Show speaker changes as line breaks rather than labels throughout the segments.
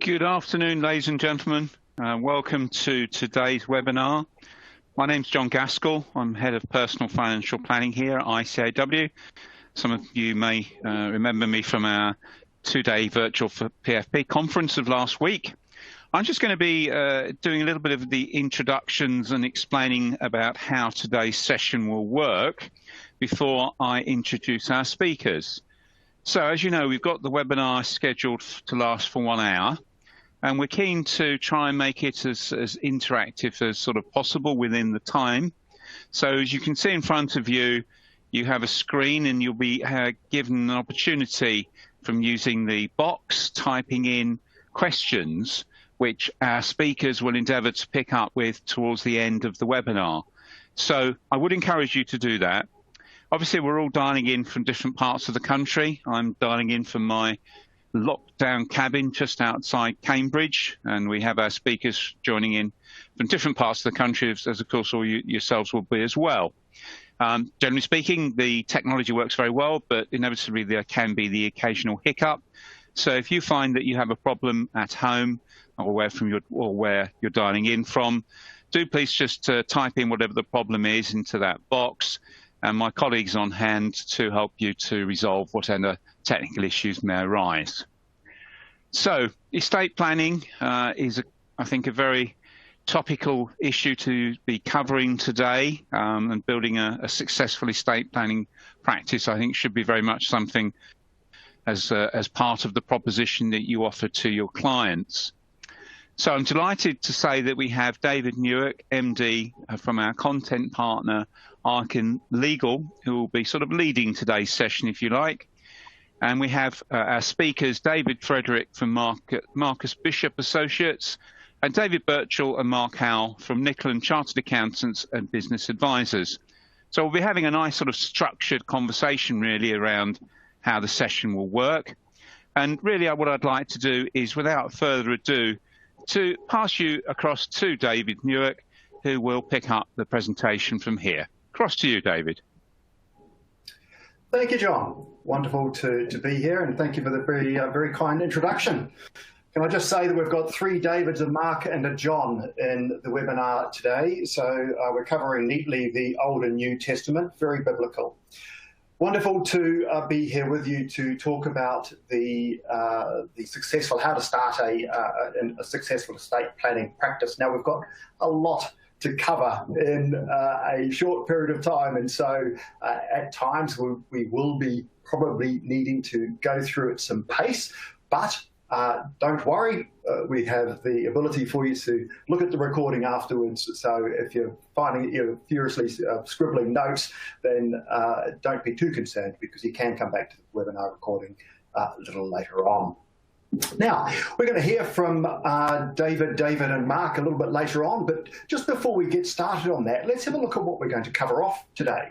Good afternoon, ladies and gentlemen. Welcome to today's webinar. My name's John Gaskell. I'm Head of Personal Financial Planning here at ICAEW. Some of you may remember me from our two-day virtual PFP conference of last week. I'm just going to be doing a little bit of the introductions and explaining about how today's session will work before I introduce our speakers. So as you know, we've got the webinar scheduled to last for 1 hour, and we're keen to try and make it as interactive as sort of possible within the time. So as you can see in front of you, you have a screen and you'll be given an opportunity from using the box, typing in questions, which our speakers will endeavour to pick up with towards the end of the webinar. So I would encourage you to do that. Obviously, we're all dialing in from different parts of the country. I'm dialing in from my lockdown cabin just outside Cambridge, and we have our speakers joining in from different parts of the country, as of course all you yourselves will be as well. Generally speaking, the technology works very well, but inevitably there can be the occasional hiccup. So if you find that you have a problem at home or where you're dialing in from, do please just type in whatever the problem is into that box, and my colleagues on hand to help you to resolve whatever technical issues may arise. So estate planning is, I think, a very topical issue to be covering today, and building a successful estate planning practice, I think, should be very much something as part of the proposition that you offer to your clients. So I'm delighted to say that we have David Newick, MD, from our content partner, Arken.legal, who will be sort of leading today's session, if you like. And we have our speakers, David Frederick from Marcus Bishop Associates, and David Birchall and Mark Howell from Niklin Chartered Accountants and Business Advisors. So we'll be having a nice sort of structured conversation really around how the session will work. And really what I'd like to do is, without further ado, to pass you across to David Newick, who will pick up the presentation from here. Across to you, David.
Thank you, John. Wonderful to be here, and thank you for the very kind introduction. Can I just say that we've got 3 Davids, a Mark and a John in the webinar today. So we're covering neatly the Old and New Testament, very biblical. Wonderful to be here with you to talk about how to start a successful estate planning practice. Now, we've got a lot to cover in a short period of time, and so at times we will be probably needing to go through at some pace, but don't worry, we have the ability for you to look at the recording afterwards. So if you're finding that you're furiously scribbling notes, then don't be too concerned, because you can come back to the webinar recording a little later on. Now, we're going to hear from David and Mark a little bit later on, but just before we get started on that, let's have a look at what we're going to cover off today.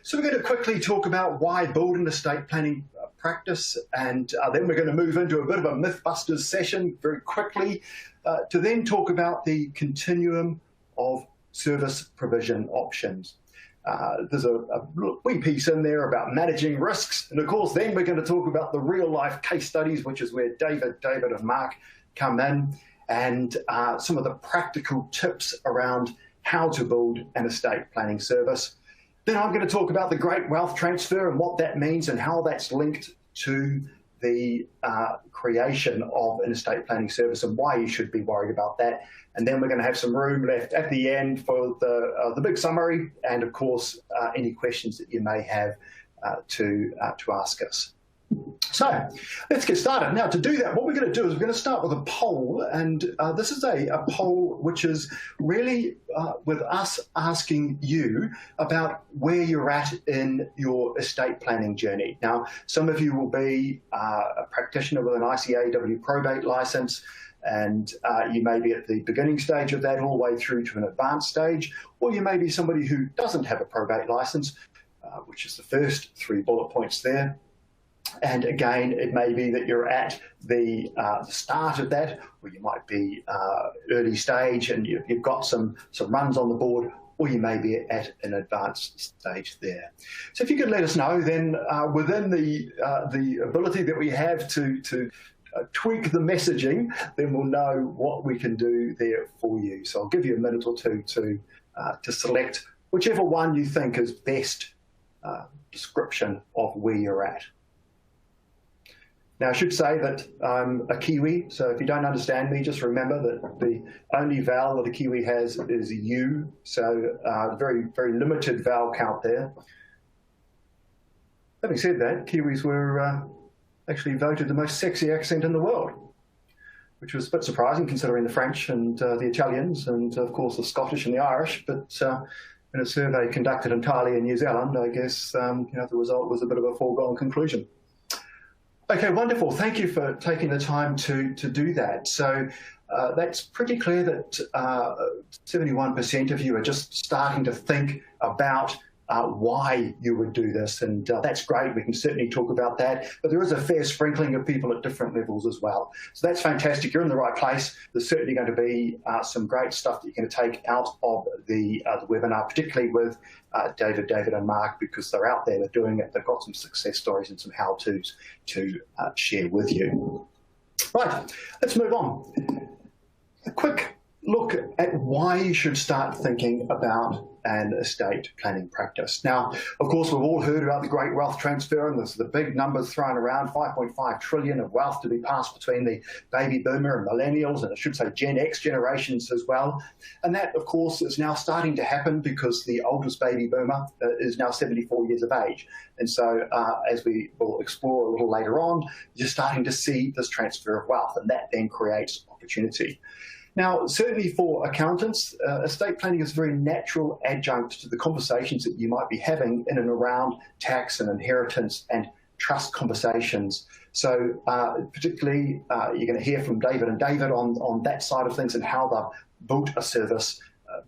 So we're going to quickly talk about why build an estate planning practice, and then we're going to move into a bit of a Mythbusters session very quickly to then talk about the continuum of service provision options. There's a wee piece in there about managing risks, and of course then we're going to talk about the real life case studies, which is where David and Mark come in, and some of the practical tips around how to build an estate planning service. Then I'm going to talk about the great wealth transfer and what that means and how that's linked to the creation of an estate planning service and why you should be worried about that. And then we're going to have some room left at the end for the big summary, and of course any questions that you may have to ask us. So let's get started. Now, to do that, what we're going to do is we're going to start with a poll, and this is a poll which is really with us asking you about where you're at in your estate planning journey. Now, some of you will be a practitioner with an ICAEW probate license, and you may be at the beginning stage of that all the way through to an advanced stage, or you may be somebody who doesn't have a probate license, which is the first 3 bullet points there. And again, it may be that you're at the start of that, or you might be early stage and you've got some runs on the board, or you may be at an advanced stage there. So if you could let us know, then within the ability that we have to tweak the messaging, then we'll know what we can do there for you. So I'll give you a minute or two to select whichever one you think is best description of where you're at. Now, I should say that I'm a Kiwi, so if you don't understand me, just remember that the only vowel that a Kiwi has is U, so very, very limited vowel count there. Having said that, Kiwis were actually voted the most sexy accent in the world, which was a bit surprising considering the French and the Italians and, of course, the Scottish and the Irish. But in a survey conducted entirely in New Zealand, I guess the result was a bit of a foregone conclusion. Okay, wonderful. Thank you for taking the time to do that. So that's pretty clear that 71% of you are just starting to think about why you would do this, and that's great. We can certainly talk about that, but there is a fair sprinkling of people at different levels as well. So that's fantastic. You're in the right place. There's certainly going to be some great stuff that you're going to take out of the webinar, particularly with David and Mark, because they're out there, they're doing it, they've got some success stories and some how-tos to share with you. Right, let's move on. A quick look at why you should start thinking about an estate planning practice. Now, of course, we've all heard about the great wealth transfer, and there's the big numbers thrown around, 5.5 trillion of wealth to be passed between the baby boomer and millennials, and I should say Gen X generations as well. And that, of course, is now starting to happen because the oldest baby boomer is now 74 years of age. And so, as we will explore a little later on, you're starting to see this transfer of wealth, and that then creates opportunity. Now, certainly for accountants, estate planning is a very natural adjunct to the conversations that you might be having in and around tax and inheritance and trust conversations. So particularly, you're going to hear from David on that side of things and how they've built a service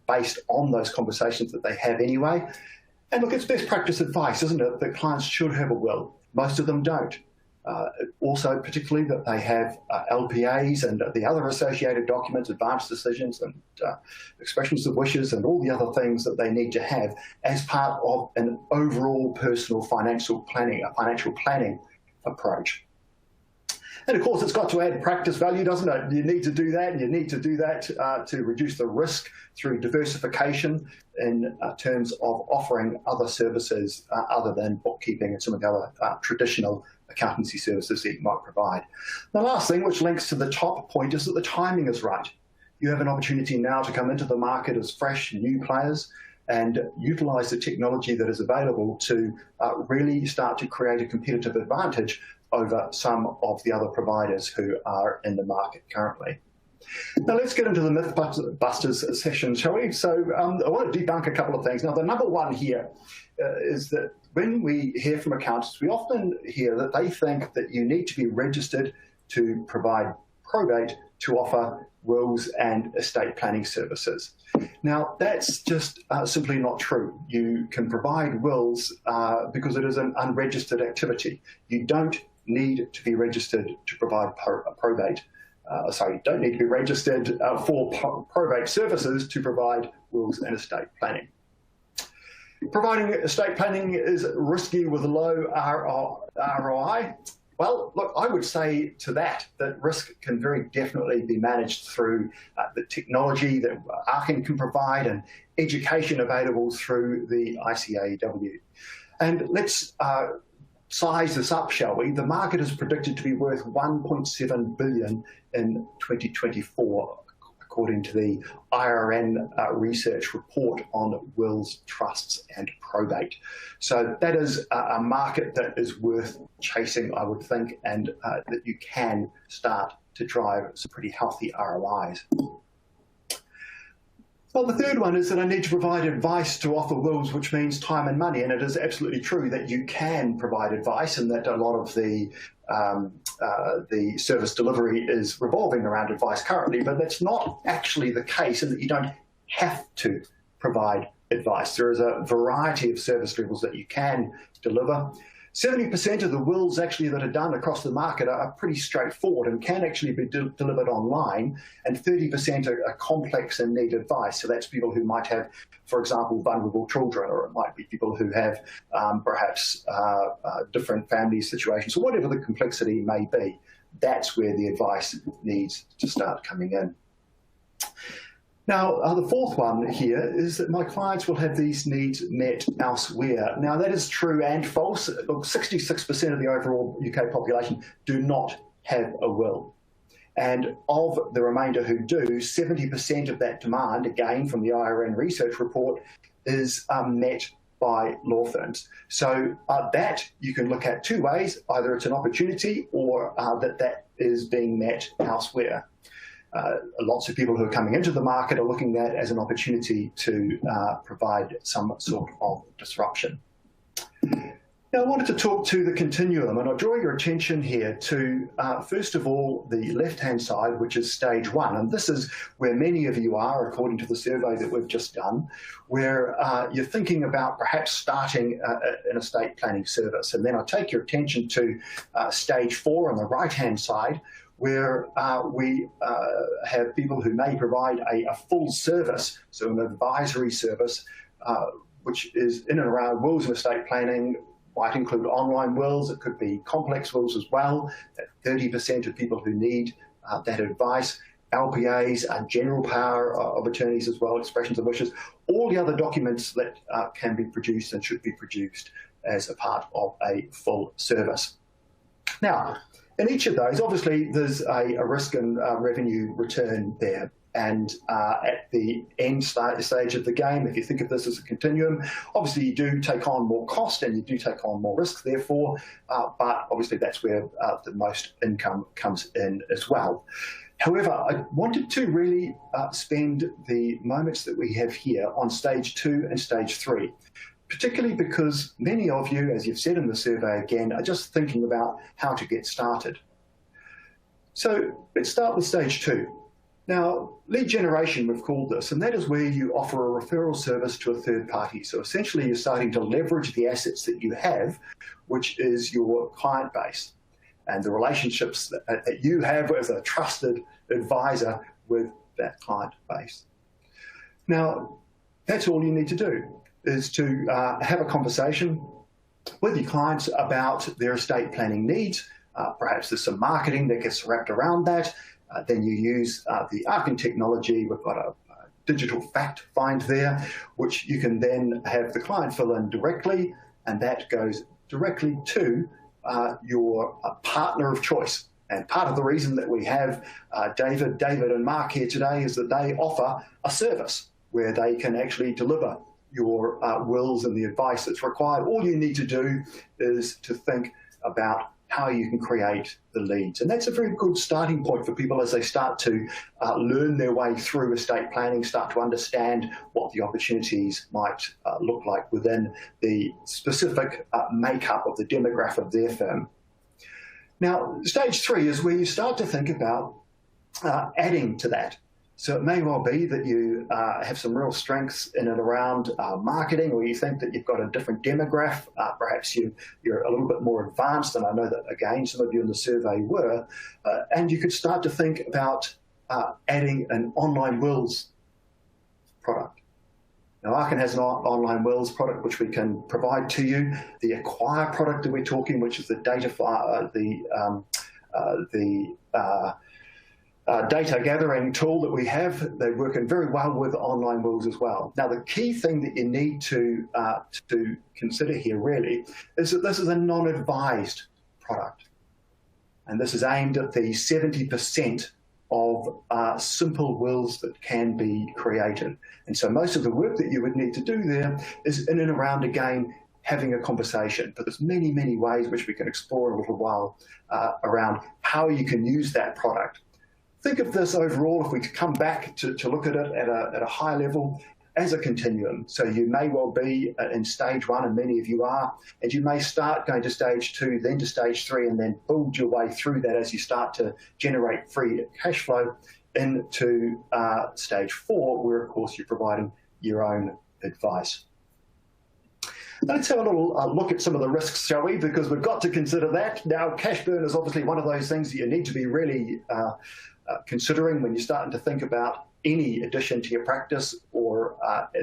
based on those conversations that they have anyway. And look, it's best practice advice, isn't it, that clients should have a will. Most of them don't. Also, particularly that they have LPAs and the other associated documents, advance decisions and expressions of wishes and all the other things that they need to have as part of an overall personal financial planning approach. And of course, it's got to add practice value, doesn't it? You need to do that, and you need to do that to reduce the risk through diversification in terms of offering other services other than bookkeeping and some of the other traditional accountancy services that you might provide. The last thing, which links to the top point, is that the timing is right. You have an opportunity now to come into the market as fresh, new players and utilize the technology that is available to really start to create a competitive advantage over some of the other providers who are in the market currently. Now let's get into the Mythbusters session, shall we? So I want to debunk a couple of things. Now the number one here is that when we hear from accountants, we often hear that they think that you need to be registered to provide probate to offer wills and estate planning services. Now, that's just simply not true. You can provide wills because it is an unregistered activity. You don't need to be registered to provide probate. You don't need to be registered for probate services to provide wills and estate planning. Providing estate planning is risky with low ROI. Well, look, I would say to that risk can very definitely be managed through the technology that Arken can provide and education available through the ICAEW. And let's size this up, shall we? The market is predicted to be worth $1.7 billion in 2024, according to the IRN research report on wills, trusts, and probate. So that is a market that is worth chasing, I would think, and that you can start to drive some pretty healthy ROIs. Well, the third one is that I need to provide advice to offer wills, which means time and money. And it is absolutely true that you can provide advice and that a lot of the service delivery is revolving around advice currently, but that's not actually the case, and that you don't have to provide advice. There is a variety of service levels that you can deliver. 70% of the wills actually that are done across the market are pretty straightforward and can actually be delivered online, and 30% are complex and need advice. So that's people who might have, for example, vulnerable children, or it might be people who have perhaps different family situations, or whatever the complexity may be. that's where the advice needs to start coming in. Now, the fourth one here is that my clients will have these needs met elsewhere. Now, that is true and false. Look, 66% of the overall UK population do not have a will. And of the remainder who do, 70% of that demand, again from the IRN research report, is met by law firms. So that you can look at two ways. Either it's an opportunity or that is being met elsewhere. Lots of people who are coming into the market are looking at that as an opportunity to provide some sort of disruption. Now, I wanted to talk to the continuum, and I'll draw your attention here to, first of all, the left-hand side, which is stage one. And this is where many of you are, according to the survey that we've just done, where you're thinking about perhaps starting an estate planning service. And then I'll take your attention to stage four on the right-hand side, where we have people who may provide a full service, so an advisory service, which is in and around wills and estate planning. Might include online wills, it could be complex wills as well, that 30% of people who need that advice, LPAs and general power of attorneys as well, expressions of wishes, all the other documents that can be produced and should be produced as a part of a full service. Now, in each of those, obviously there's a risk and revenue return there. And at the end stage of the game, if you think of this as a continuum, obviously you do take on more cost and you do take on more risk, therefore, but obviously that's where the most income comes in as well. However, I wanted to really spend the moments that we have here on stage two and stage three, particularly because many of you, as you've said in the survey again, are just thinking about how to get started. So let's start with stage two. Now, lead generation, we've called this, and that is where you offer a referral service to a third party. So essentially, you're starting to leverage the assets that you have, which is your client base and the relationships that you have as a trusted advisor with that client base. Now, that's all you need to do, is to have a conversation with your clients about their estate planning needs. Perhaps there's some marketing that gets wrapped around that. Then you use the Arken technology. We've got a digital fact find there, which you can then have the client fill in directly, and that goes directly to your partner of choice. And part of the reason that we have David and Mark here today is that they offer a service where they can actually deliver your wills and the advice that's required. All you need to do is to think about how you can create the leads. And that's a very good starting point for people as they start to learn their way through estate planning, start to understand what the opportunities might look like within the specific makeup of the demographic of their firm. Now, stage three is where you start to think about adding to that. So it may well be that you have some real strengths in and around marketing, or you think that you've got a different demographic. Perhaps you're a little bit more advanced, and I know that, again, some of you in the survey were. And you could start to think about adding an online wills product. Now, Arken has an online wills product which we can provide to you. The Acquire product that we're talking, which is the data data gathering tool that we have, they're working very well with online wills as well. Now, the key thing that you need to consider here really is that this is a non-advised product. And this is aimed at the 70% of simple wills that can be created. And so most of the work that you would need to do there is in and around, again, having a conversation. But there's many, many ways which we can explore in a little while around how you can use that product. Think of this overall, if we come back to look at it at a high level, as a continuum. So you may well be in stage one, and many of you are, and you may start going to stage two, then to stage three, and then build your way through that as you start to generate free cash flow into stage four, where, of course, you're providing your own advice. Let's have a little look at some of the risks, shall we? Because we've got to consider that. Now, cash burn is obviously one of those things that you need to be really considering when you're starting to think about any addition to your practice or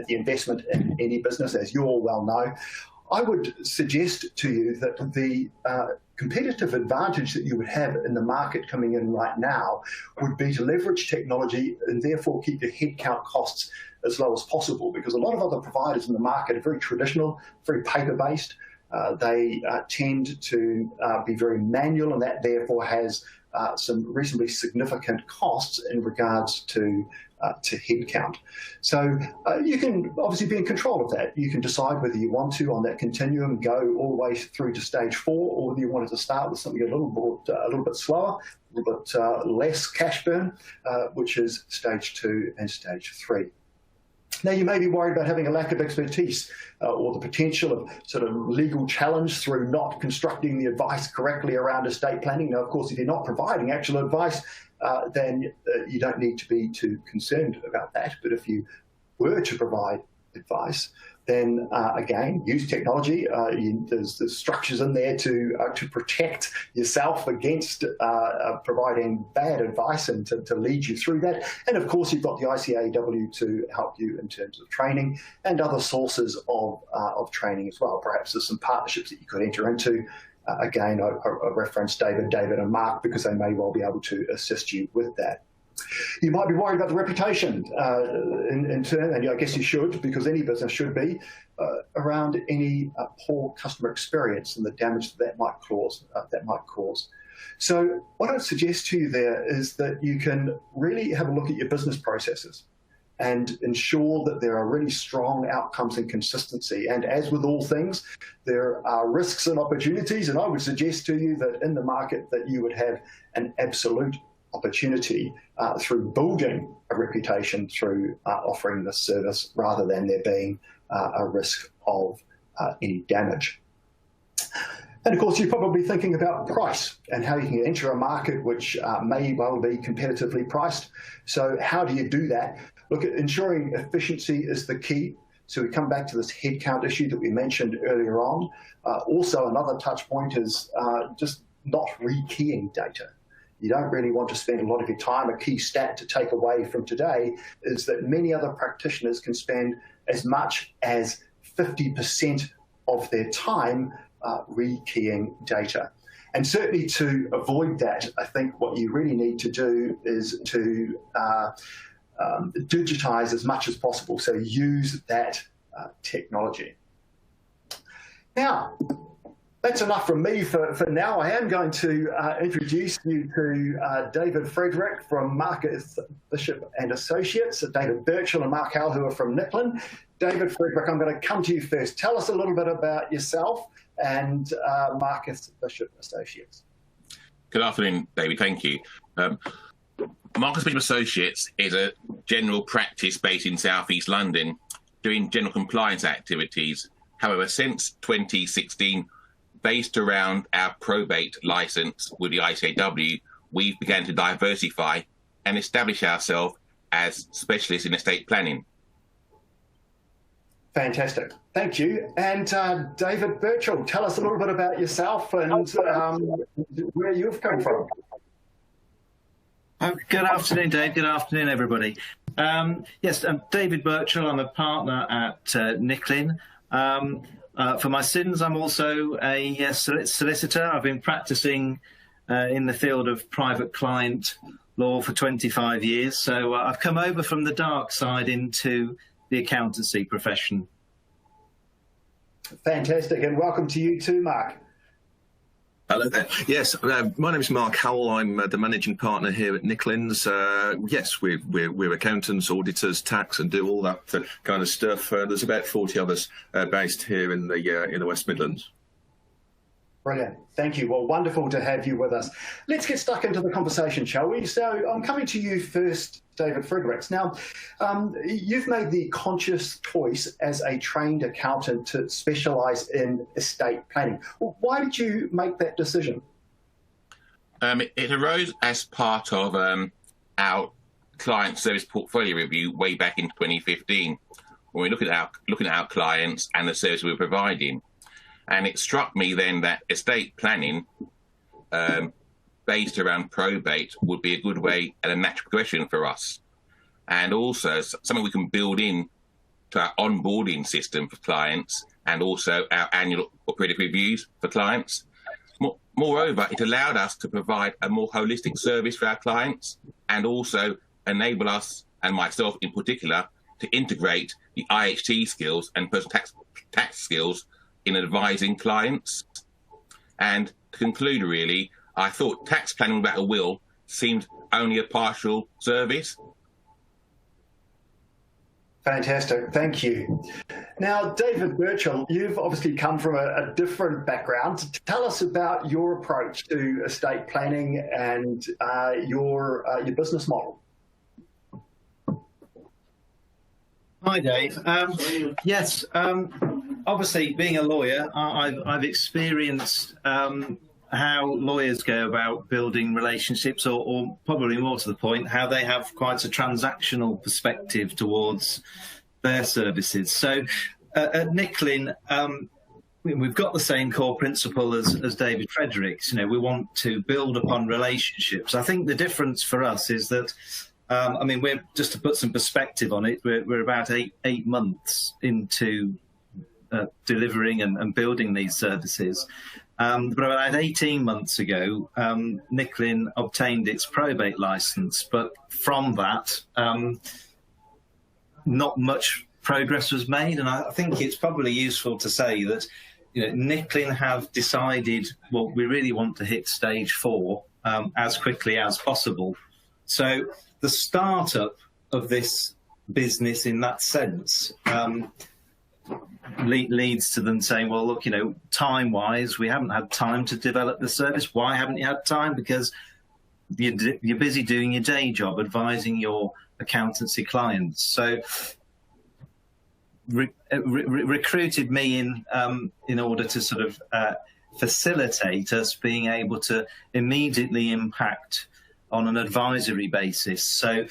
the investment in any business, as you all well know. I would suggest to you that the competitive advantage that you would have in the market coming in right now would be to leverage technology and therefore keep your headcount costs as low as possible, because a lot of other providers in the market are very traditional, very paper-based. They tend to be very manual, and that therefore has some reasonably significant costs in regards to headcount. So you can obviously be in control of that. You can decide whether you want to, on that continuum, go all the way through to stage 4, or whether you wanted to start with something a little bit slower, a little bit less cash burn, which is stage 2 and stage 3. Now, you may be worried about having a lack of expertise or the potential of sort of legal challenge through not constructing the advice correctly around estate planning. Now, of course, if you're not providing actual advice, then you don't need to be too concerned about that. But if you were to provide advice, then again, use technology. There's structures in there to protect yourself against providing bad advice and to lead you through that. And of course, you've got the ICAEW to help you in terms of training and other sources of training as well. Perhaps there's some partnerships that you could enter into. Again, I referenced David and Mark because they may well be able to assist you with that. You might be worried about the reputation in turn, and I guess you should, because any business should be, around any poor customer experience and the damage that might cause. So what I'd suggest to you there is that you can really have a look at your business processes and ensure that there are really strong outcomes and consistency. And as with all things, there are risks and opportunities, and I would suggest to you that in the market that you would have an absolute opportunity through building a reputation through offering this service, rather than there being a risk of any damage. And of course, you're probably thinking about price and how you can enter a market which may well be competitively priced. So how do you do that? Look, ensuring efficiency is the key. So we come back to this headcount issue that we mentioned earlier on. Also, another touch point is just not rekeying data. You don't really want to spend a lot of your time. A key stat to take away from today is that many other practitioners can spend as much as 50% of their time rekeying data. And certainly to avoid that, I think what you really need to do is to digitize as much as possible. So use that technology. Now, that's enough from me for now. I am going to introduce you to David Frederick from Marcus Bishop and Associates, David Birchall and Mark Howell, who are from Niklin. David Frederick, I'm going to come to you first. Tell us a little bit about yourself and Marcus Bishop Associates.
Good afternoon, David. Thank you. Marcus Bishop Associates is a general practice based in South East London, doing general compliance activities. However, since 2016, based around our probate license with the ICAEW, we've begun to diversify and establish ourselves as specialists in estate planning.
Fantastic. Thank you. And David Birchall, tell us a little bit about yourself and where you've come from.
Good afternoon, Dave. Good afternoon, everybody. Yes, I'm David Birchall. I'm a partner at Niklin. For my sins, I'm also a solicitor. I've been practicing in the field of private client law for 25 years. So I've come over from the dark side into the accountancy profession.
Fantastic. And welcome to you too, Mark.
Hello there. Yes, my name is Mark Howell. I'm the managing partner here at Niklin's. Yes, we're accountants, auditors, tax, and do all that kind of stuff. There's about 40 of us based here in the West Midlands.
Brilliant. Thank you. Well, wonderful to have you with us. Let's get stuck into the conversation, shall we? So I'm coming to you first, David Fredericks. Now, you've made the conscious choice as a trained accountant to specialise in estate planning. Well, why did you make that decision?
It arose as part of our client service portfolio review way back in 2015, when we looked at our clients and the service we were providing. And it struck me then that estate planning based around probate would be a good way and a natural progression for us. And also something we can build in to our onboarding system for clients and also our annual or periodic reviews for clients. Moreover, it allowed us to provide a more holistic service for our clients and also enable us, and myself in particular, to integrate the IHT skills and personal tax skills in advising clients. And to conclude, really, I thought tax planning without a will seemed only a partial service.
Fantastic, thank you. Now, David Birchall, you've obviously come from a different background. Tell us about your approach to estate planning and your business model.
Hi, Dave. Yes, obviously, being a lawyer, I've experienced how lawyers go about building relationships, or probably more to the point, how they have quite a transactional perspective towards their services. So at Niklin, we've got the same core principle as David Frederick's. You know, we want to build upon relationships. I think the difference for us is that, we're, just to put some perspective on it, we're about eight months into delivering and building these services. But about 18 months ago, Niklin obtained its probate license. But from that, not much progress was made. And I think it's probably useful to say that, Niklin have decided, well, we really want to hit stage 4 as quickly as possible. So the startup of this business in that sense leads to them saying, well, look, time-wise, we haven't had time to develop the service. Why haven't you had time? Because you're busy doing your day job, advising your accountancy clients. So recruited me in order to sort of facilitate us being able to immediately impact on an advisory basis. So,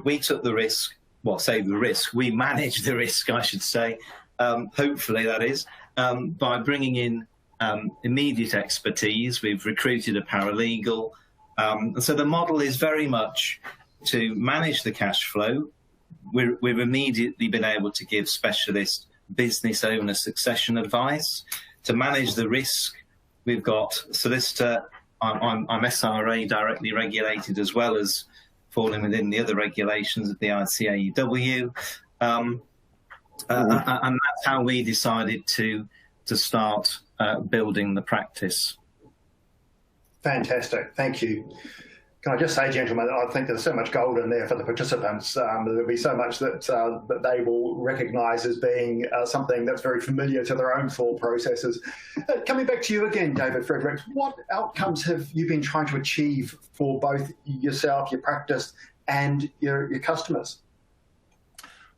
we took the risk. Well, say the risk. We managed the risk, I should say. Hopefully, that is by bringing in immediate expertise. We've recruited a paralegal, and so the model is very much to manage the cash flow. We've immediately been able to give specialist business owner succession advice. To manage the risk, we've got solicitor. I'm SRA directly regulated, as well as falling within the other regulations of the ICAEW. And that's how we decided to start building the practice.
Fantastic, thank you. Can I just say, gentlemen, I think there's so much gold in there for the participants. There'll be so much that they will recognise as being something that's very familiar to their own thought processes. Coming back to you again, David Frederick, what outcomes have you been trying to achieve for both yourself, your practice, and your customers?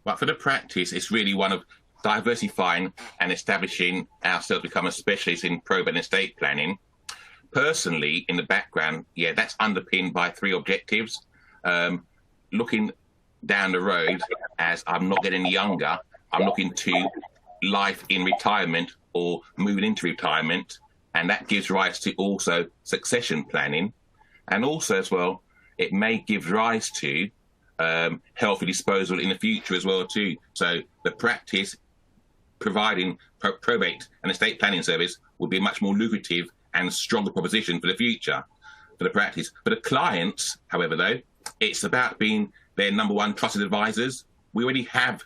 Well, for the practice, it's really one of diversifying and establishing ourselves to become a specialist in probate and estate planning. Personally, in the background, that's underpinned by 3 objectives. Looking down the road, as I'm not getting younger, I'm looking to life in retirement or moving into retirement, and that gives rise to also succession planning. And also as well, it may give rise to healthy disposal in the future as well too. So the practice providing probate and estate planning service would be much more lucrative and stronger proposition for the future for the practice. For the clients, however, though, it's about being their number one trusted advisors. We already have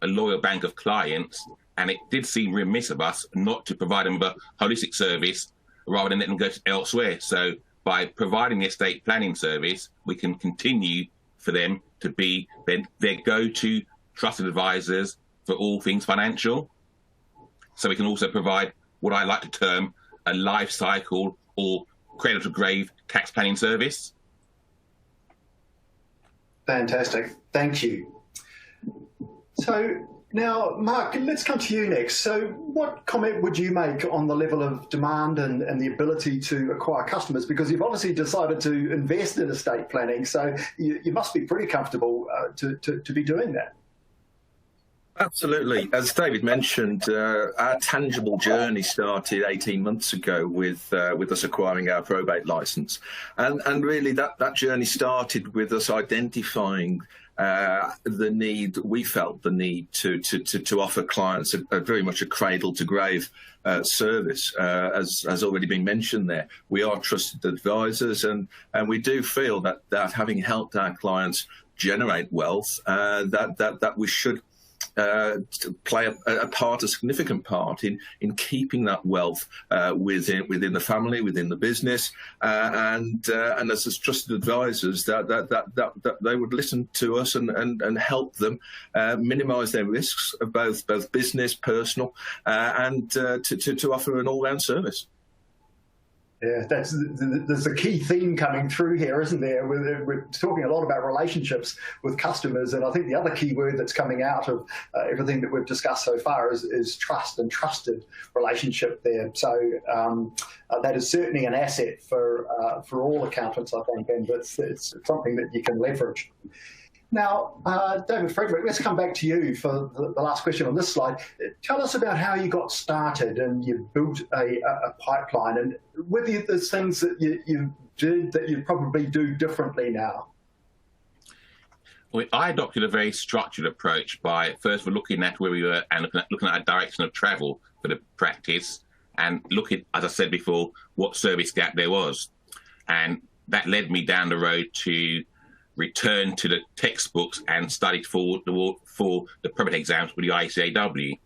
a loyal bank of clients, and it did seem remiss of us not to provide them with a holistic service rather than let them go elsewhere. So by providing the estate planning service, we can continue for them to be their go-to trusted advisors for all things financial. So we can also provide what I like to term a life cycle or cradle to grave tax planning service.
Fantastic, thank you. So now, Mark, let's come to you next. So what comment would you make on the level of demand and the ability to acquire customers? Because you've obviously decided to invest in estate planning, so you must be pretty comfortable to be doing that.
Absolutely. As David mentioned, our tangible journey started 18 months ago with us acquiring our probate licence. And really that journey started with us identifying we felt the need to offer clients a very much a cradle to grave service, as has already been mentioned there. We are trusted advisors, and we do feel that having helped our clients generate wealth, that we should play a significant part in keeping that wealth within the family, within the business, and as trusted advisors, that they would listen to us and help them minimise their risks of both business, personal, and to offer an all-round service.
Yeah, there's a key theme coming through here, isn't there? We're talking a lot about relationships with customers, and I think the other key word that's coming out of everything that we've discussed so far is trust and trusted relationship there. So that is certainly an asset for all accountants, I think, and it's something that you can leverage. Now, David Frederick, let's come back to you for the last question on this slide. Tell us about how you got started and you built a pipeline, and whether there's things that you did that you probably do differently now.
Well, I adopted a very structured approach by first of all looking at where we were and looking at our direction of travel for the practice, and looking, as I said before, what service gap there was. And that led me down the road to return to the textbooks and studied for the permit exams with the ICAEW,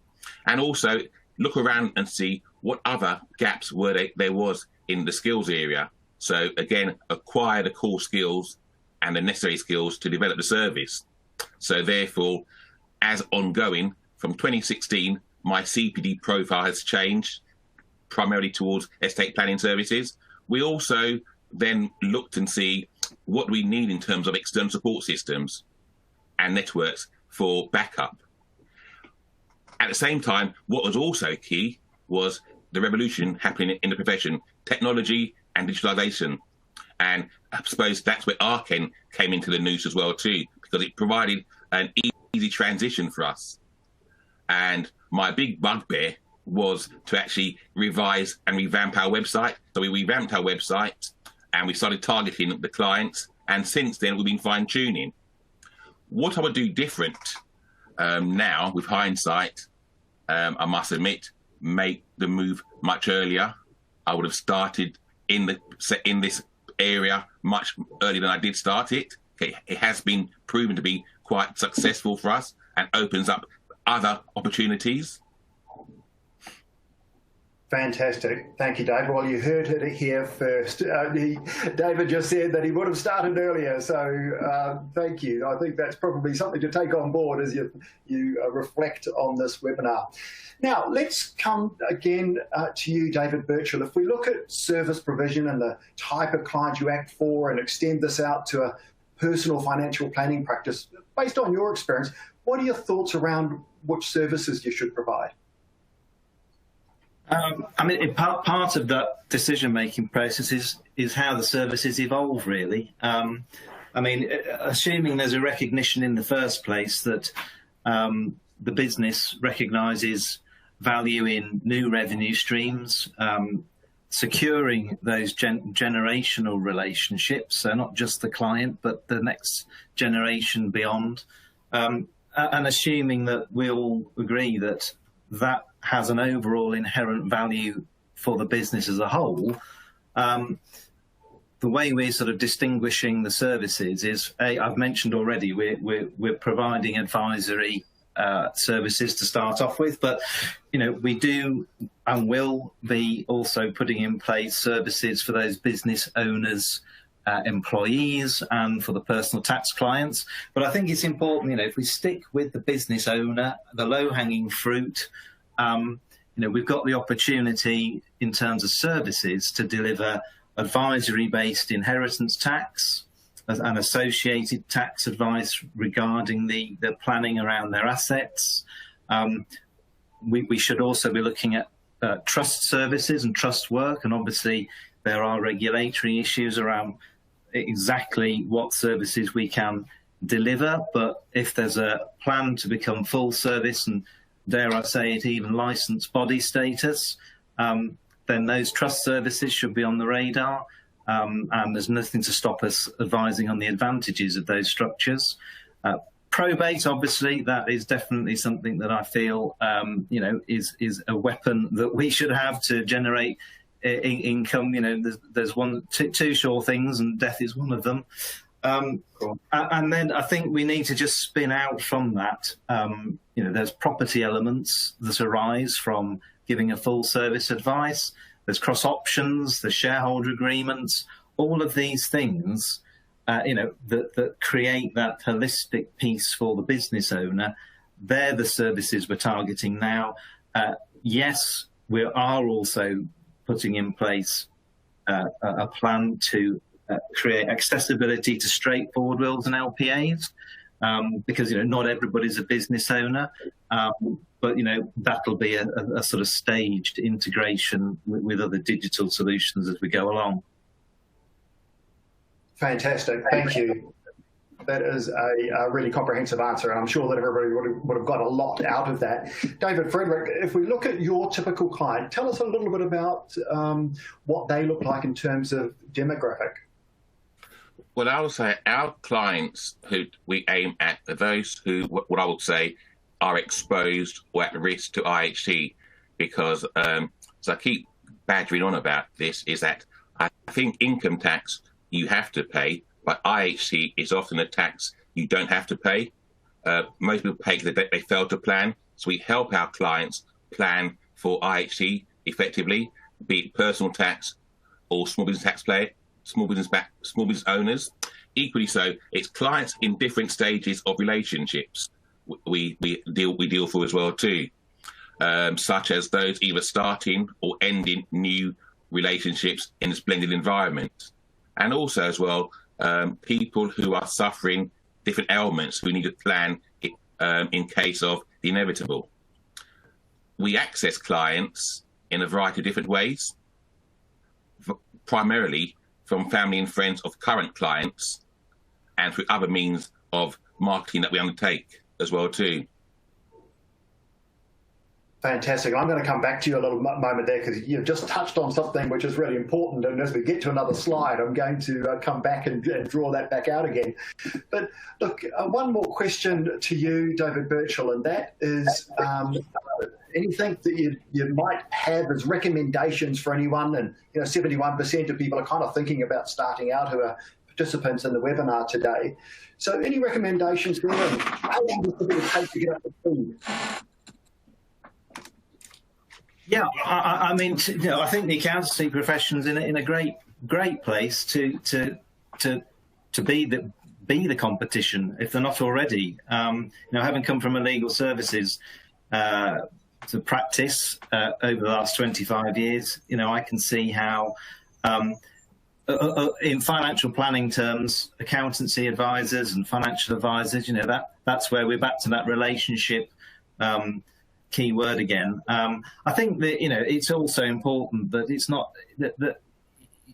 and also look around and see what other gaps there was in the skills area. So again, acquire the core skills and the necessary skills to develop the service. So therefore, as ongoing, from 2016, my CPD profile has changed primarily towards estate planning services. We also then looked and see what we need in terms of external support systems and networks for backup. At the same time, what was also key was the revolution happening in the profession, technology and digitalization. And I suppose that's where Arken came into the noose as well too, because it provided an easy transition for us. And my big bugbear was to actually revise and revamp our website. So we revamped our website, and we started targeting the clients, and since then we've been fine-tuning. What I would do different now, with hindsight, I must admit, make the move much earlier. I would have started in this area much earlier than I did start it. Okay, it has been proven to be quite successful for us and opens up other opportunities.
Fantastic. Thank you, David. Well, you heard it here first. David just said that he would have started earlier, so thank you. I think that's probably something to take on board as you reflect on this webinar. Now, let's come again to you, David Birchall. If we look at service provision and the type of client you act for and extend this out to a personal financial planning practice, based on your experience, what are your thoughts around which services you should provide?
I mean, part of that decision-making process is how the services evolve, really. I mean, assuming there's a recognition in the first place that the business recognises value in new revenue streams, securing those generational relationships, so not just the client, but the next generation beyond, and assuming that we all agree that that has an overall inherent value for the business as a whole. The way we're sort of distinguishing the services is, I've mentioned already, we're providing advisory services to start off with, but we do and will be also putting in place services for those business owners, employees, and for the personal tax clients. But I think it's important, if we stick with the business owner, the low-hanging fruit, we've got the opportunity in terms of services to deliver advisory-based inheritance tax and associated tax advice regarding the planning around their assets. We should also be looking at trust services and trust work, and obviously there are regulatory issues around exactly what services we can deliver, but if there's a plan to become full service and, dare I say it, even licensed body status, then those trust services should be on the radar, and there's nothing to stop us advising on the advantages of those structures. Probate, obviously, that is definitely something that I feel, is a weapon that we should have to generate income. There's two sure things, and death is one of them. And then I think we need to just spin out from that. There's property elements that arise from giving a full service advice. There's cross options, the shareholder agreements, all of these things, that create that holistic piece for the business owner. They're the services we're targeting now. Yes, we are also putting in place a plan to create accessibility to straightforward wills and LPAs, because not everybody's a business owner, but that'll be a sort of staged integration with other digital solutions as we go along.
Fantastic, thank you. That is a really comprehensive answer, and I'm sure that everybody would have got a lot out of that. David Frederick, if we look at your typical client, tell us a little bit about what they look like in terms of demographic.
Well, I would say our clients who we aim at are those who, what I would say, are exposed or at risk to IHT, because, so I keep badgering on about this, is that I think income tax you have to pay, but IHT is often a tax you don't have to pay. Most people pay because they fail to plan. So we help our clients plan for IHT effectively, be it personal tax or small business taxpayer, small business owners. Equally so, it's clients in different stages of relationships we deal for as well too, such as those either starting or ending new relationships in this blended environment. And also as well, people who are suffering different ailments who need to plan in case of the inevitable. We access clients in a variety of different ways, primarily from family and friends of current clients, and through other means of marketing that we undertake as well too.
Fantastic. I'm going to come back to you a little moment there, because you've just touched on something which is really important. And as we get to another slide, I'm going to come back and draw that back out again. But look, one more question to you, David Birchall, and that is anything that you might have as recommendations for anyone. And 71% of people are kind of thinking about starting out who are participants in the webinar today. So any recommendations there? And how long does it take to get up to speed?
Yeah, I mean, I think the accountancy profession's in a great place to be the competition, if they're not already. Having come from a legal services to practice over the last 25 years, I can see how, in financial planning terms, accountancy advisors and financial advisors, that's where we're back to that relationship. Key word again. I think that it's also important that it's not that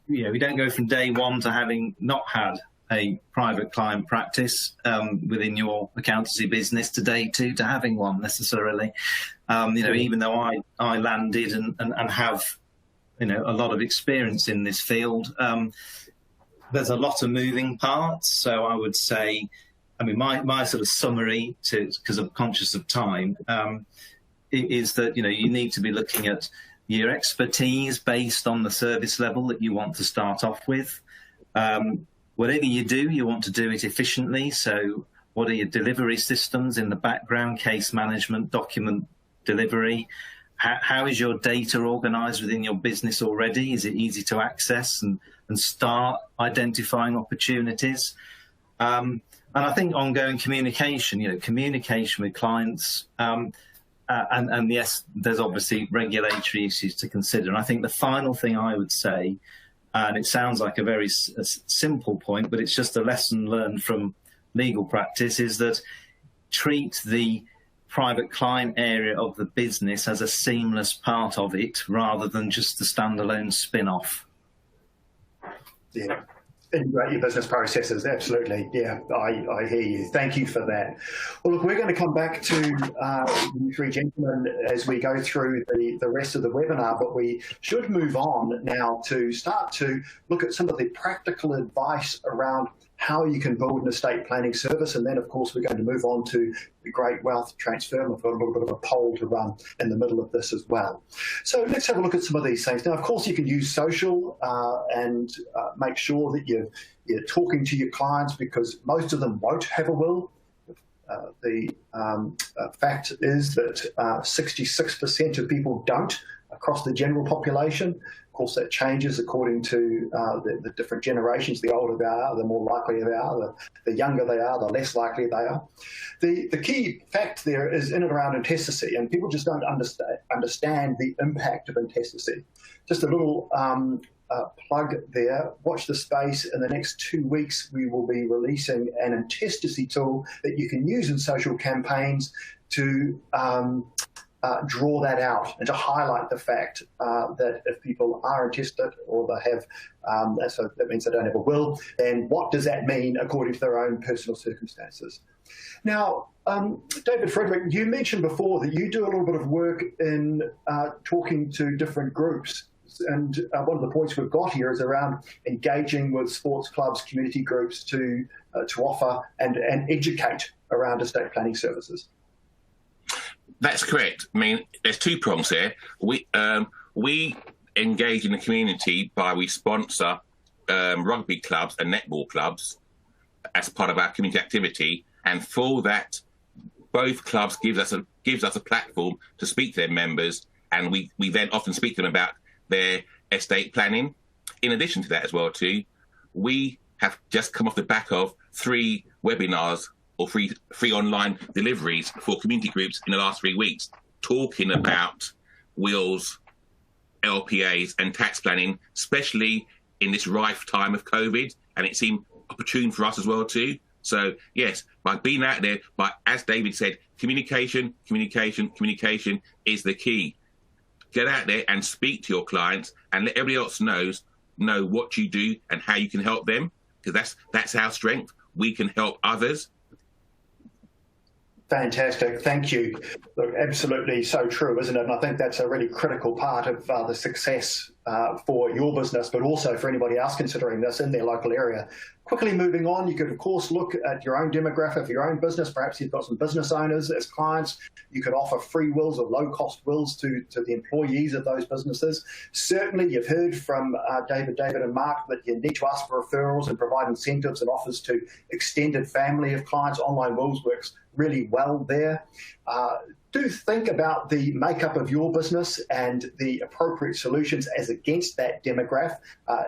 we don't go from day one to having not had a private client practice within your accountancy business to day two to having one necessarily. Even though I landed and have a lot of experience in this field, there's a lot of moving parts. So I would say, my sort of summary, because I'm conscious of time, is that you need to be looking at your expertise based on the service level that you want to start off with. Whatever you do, you want to do it efficiently. So what are your delivery systems in the background, case management, document delivery? How is your data organized within your business already? Is it easy to access and start identifying opportunities? And I think ongoing communication, communication with clients, and yes, there's obviously regulatory issues to consider. And I think the final thing I would say, and it sounds like a very simple point, but it's just a lesson learned from legal practice, is that treat the private client area of the business as a seamless part of it rather than just a standalone spin-off.
Yeah. Integrate your business processes, absolutely. Yeah, I hear you. Thank you for that. Well, look, we're going to come back to you three gentlemen as we go through the rest of the webinar, but we should move on now to start to look at some of the practical advice around how you can build an estate planning service, and then, of course, we're going to move on to the great wealth transfer, and we've got a little bit of a poll to run in the middle of this as well. So let's have a look at some of these things. Now, of course, you can use social and make sure that you're talking to your clients, because most of them won't have a will. The fact is that 66% of people don't across the general population. Of course, that changes according to the different generations. The older they are, the more likely they are. The younger they are, the less likely they are. The key fact there is in and around intestacy, and people just don't understand the impact of intestacy. Just a little plug there. Watch the space. In the next 2 weeks, we will be releasing an intestacy tool that you can use in social campaigns to draw that out and to highlight the fact that if people are intestate or they have, so that means they don't have a will, then what does that mean according to their own personal circumstances? Now, David Frederick, you mentioned before that you do a little bit of work in talking to different groups. And one of the points we've got here is around engaging with sports clubs, community groups to offer and educate around estate planning services.
That's correct. I mean, there's 2 prongs here. We engage in the community by we sponsor rugby clubs and netball clubs as part of our community activity, and for that, both clubs gives us a platform to speak to their members, and we then often speak to them about their estate planning. In addition to that as well too, we have just come off the back of 3 webinars or free online deliveries for community groups in the last 3 weeks, talking about wills, LPAs and tax planning, especially in this rife time of COVID, and it seemed opportune for us as well too. So yes, by being out there, but as David said, communication is the key. Get out there and speak to your clients and let everybody else know what you do and how you can help them, because that's our strength. We can help others.
Fantastic. Thank you. Look, absolutely so true, isn't it? And I think that's a really critical part of the success for your business, but also for anybody else considering this in their local area. Quickly moving on, you could, of course, look at your own demographic of your own business. Perhaps you've got some business owners as clients. You could offer free wills or low-cost wills to the employees of those businesses. Certainly, you've heard from David and Mark that you need to ask for referrals and provide incentives and offers to extended family of clients. Online wills works really well there. Do think about the makeup of your business and the appropriate solutions as against that demographic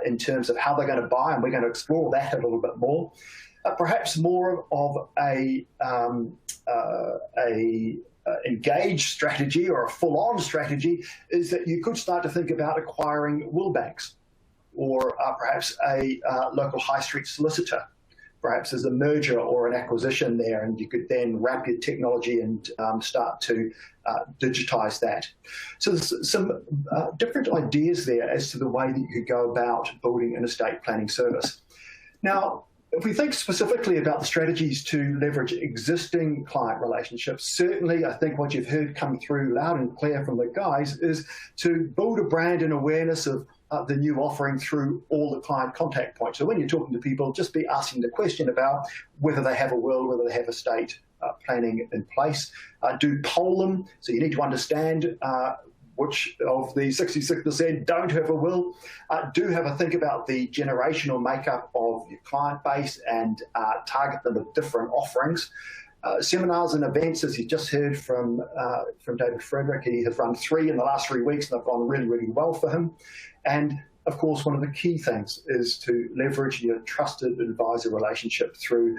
in terms of how they're going to buy, and we're going to explore that a little bit more. Perhaps more of a engaged strategy or a full-on strategy is that you could start to think about acquiring will banks, or perhaps a local high street solicitor. Perhaps there's a merger or an acquisition there, and you could then wrap your technology and start to digitize that. So there's some different ideas there as to the way that you could go about building an estate planning service. Now, if we think specifically about the strategies to leverage existing client relationships, certainly I think what you've heard come through loud and clear from the guys is to build a brand and awareness of the new offering through all the client contact points. So when you're talking to people, just be asking the question about whether they have a will, whether they have estate planning in place. Do poll them. So you need to understand which of the 66% don't have a will. Do have a think about the generational makeup of your client base and target them with different offerings. Seminars and events, as you just heard from David Frederick, he has run 3 in the last 3 weeks, and they've gone really, really well for him. And of course, one of the key things is to leverage your trusted advisor relationship through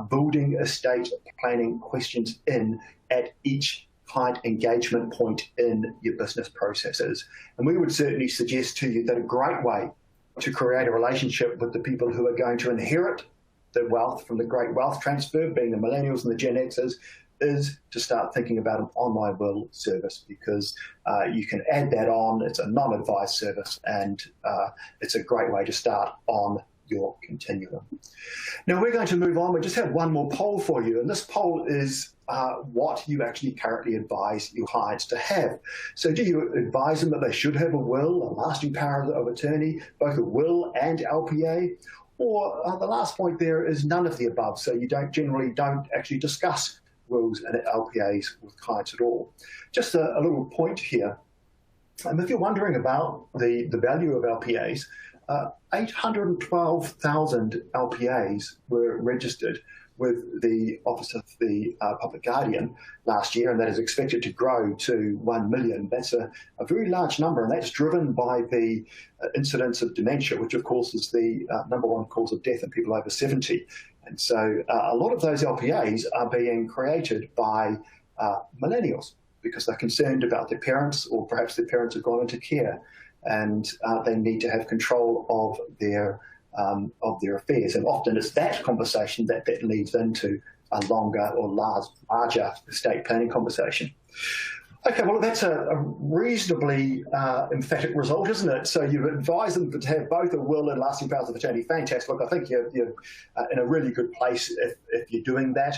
building estate planning questions in at each client engagement point in your business processes. And we would certainly suggest to you that a great way to create a relationship with the people who are going to inherit the wealth from the great wealth transfer, being the millennials and the Gen Xers, is to start thinking about an online will service, because you can add that on. It's a non-advised service, and it's a great way to start on your continuum. Now we're going to move on. We just have one more poll for you, and this poll is what you actually currently advise your clients to have. So do you advise them that they should have a will, a lasting power of attorney, both a will and LPA? Or the last point there is none of the above. So you generally don't actually discuss wills and LPAs with clients at all. Just a little point here. If you're wondering about the value of LPAs, 812,000 LPAs were registered with the Office of the Public Guardian last year, and that is expected to grow to 1 million. That's a very large number, and that's driven by the incidence of dementia, which of course is the #1 cause of death in people over 70. And so a lot of those LPAs are being created by millennials because they're concerned about their parents, or perhaps their parents have gone into care, and they need to have control of their affairs. And often it's that conversation that leads into a longer or larger estate planning conversation. Okay, well, that's a reasonably emphatic result, isn't it? So you've advised them to have both a will and lasting powers of attorney. Fantastic. Look, I think you're in a really good place if you're doing that.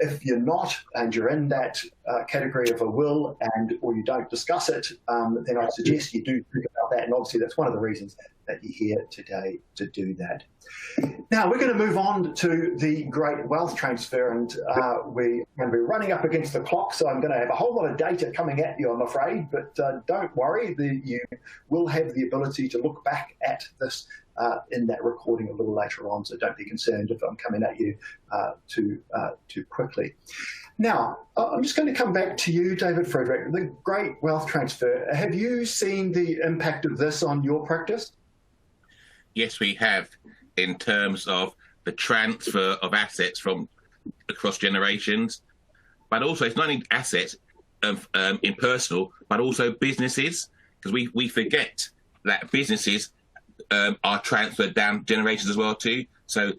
If you're not, and you're in that category of a will, or you don't discuss it, then I'd suggest you do think about that. And obviously, that's one of the reasons that you're here today to do that. Now, we're going to move on to the great wealth transfer, and we're going to be running up against the clock, so I'm going to have a whole lot of data coming at you, I'm afraid, but don't worry, you will have the ability to look back at this in that recording a little later on, so don't be concerned if I'm coming at you too quickly. Now, I'm just going to come back to you, David Frederick. The great wealth transfer, have you seen the impact of this on your practice?
Yes, we have, in terms of the transfer of assets from across generations, but also it's not only assets in personal, but also businesses, because we forget that businesses are transferred down generations as well too. So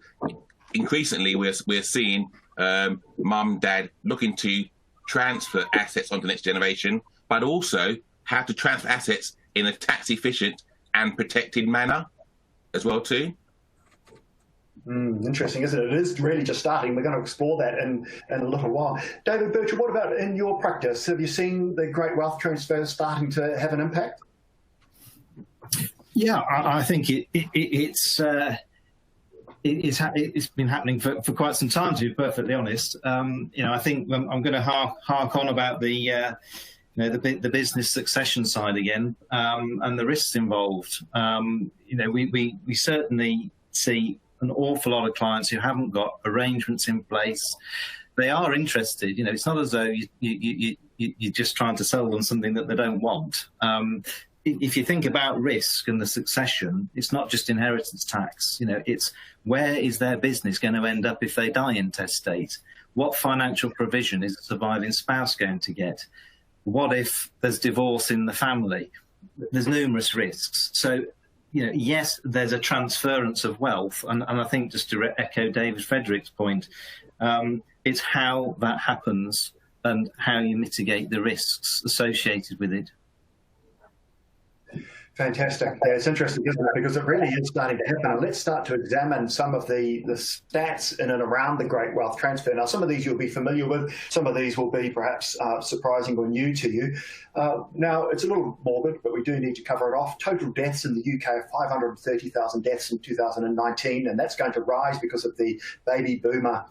increasingly we're seeing mum, dad looking to transfer assets onto the next generation, but also how to transfer assets in a tax efficient and protected manner as well too.
Interesting, isn't it? It is really just starting. We're going to explore that in a little while. David Birchall, what about in your practice? Have you seen the great wealth transfer starting to have an impact?
Yeah, I think it's been happening for quite some time, to be perfectly honest. I think I'm going to hark on about the business succession side again, and the risks involved. We certainly see an awful lot of clients who haven't got arrangements in place. They are interested. It's not as though you're just trying to sell them something that they don't want. If you think about risk and the succession, it's not just inheritance tax. It's where is their business going to end up if they die intestate? What financial provision is a surviving spouse going to get? What if there's divorce in the family? There's numerous risks. So, yes, there's a transference of wealth. And I think, just to echo David Frederick's point, it's how that happens and how you mitigate the risks associated with it.
Fantastic. Yeah, it's interesting, isn't it? Because it really is starting to happen. And let's start to examine some of the stats in and around the great wealth transfer. Now, some of these you'll be familiar with. Some of these will be perhaps surprising or new to you. Now, it's a little morbid, but we do need to cover it off. Total deaths in the UK are 530,000 deaths in 2019, and that's going to rise because of the baby boomer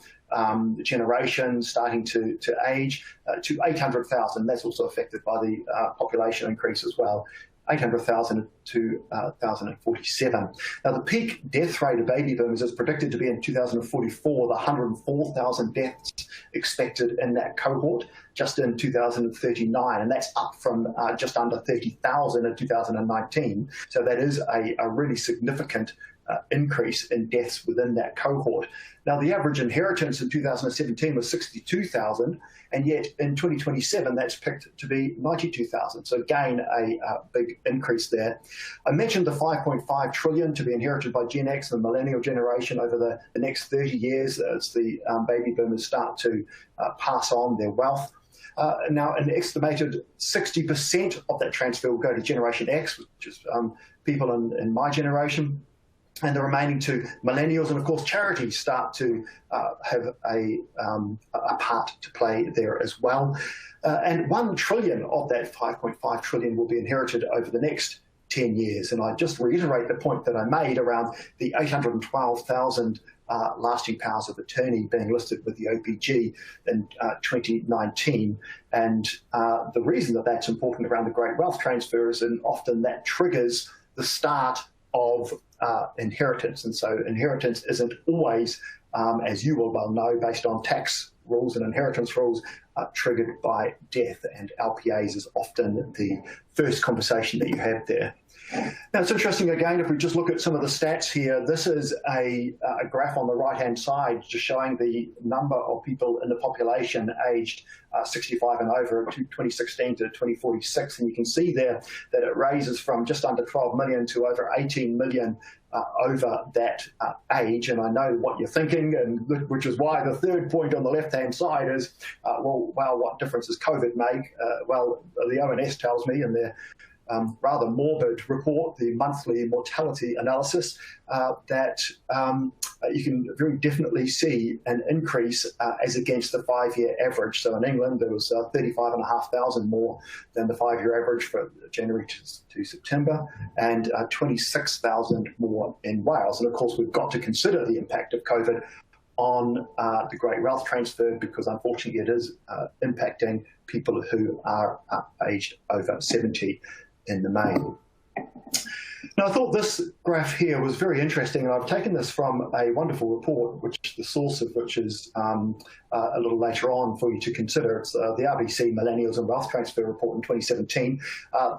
generation starting to age to 800,000. That's also affected by the population increase as well. 800,000 to 1,047. Now, the peak death rate of baby boomers is predicted to be in 2044, the 104,000 deaths expected in that cohort just in 2039, and that's up from just under 30,000 in 2019. So that is a really significant increase in deaths within that cohort. Now, the average inheritance in 2017 was 62,000, and yet in 2027, that's picked to be 92,000. So again, a big increase there. I mentioned the 5.5 trillion to be inherited by Gen X and the millennial generation over the next 30 years as the baby boomers start to pass on their wealth. Now, an estimated 60% of that transfer will go to Generation X, which is people in my generation, and the remaining to millennials, and of course charities start to have a part to play there as well. And 1 trillion of that 5.5 trillion will be inherited over the next 10 years. And I just reiterate the point that I made around the 812,000 lasting powers of attorney being listed with the OPG in 2019. And the reason that that's important around the great wealth transfer is, and often that triggers the start of inheritance. And so inheritance isn't always, as you will well know, based on tax rules and inheritance rules, triggered by death. And LPAs is often the first conversation that you have there. Now, it's interesting, again, if we just look at some of the stats here, this is a graph on the right-hand side just showing the number of people in the population aged 65 and over to 2016 to 2046. And you can see there that it raises from just under 12 million to over 18 million over that age. And I know what you're thinking, and which is why the third point on the left-hand side is, well, what difference does COVID make? Well, the ONS tells me in their rather morbid report, the monthly mortality analysis, that you can very definitely see an increase as against the 5-year average. So in England, there was 35,500 more than the 5-year average for January to September, and 26,000 more in Wales. And of course, we've got to consider the impact of COVID on the great wealth transfer, because unfortunately it is impacting people who are aged over 70 in the main. Now, I thought this graph here was very interesting, and I've taken this from a wonderful report, which the source of which is a little later on for you to consider. It's the RBC Millennials and Wealth Transfer Report in 2017.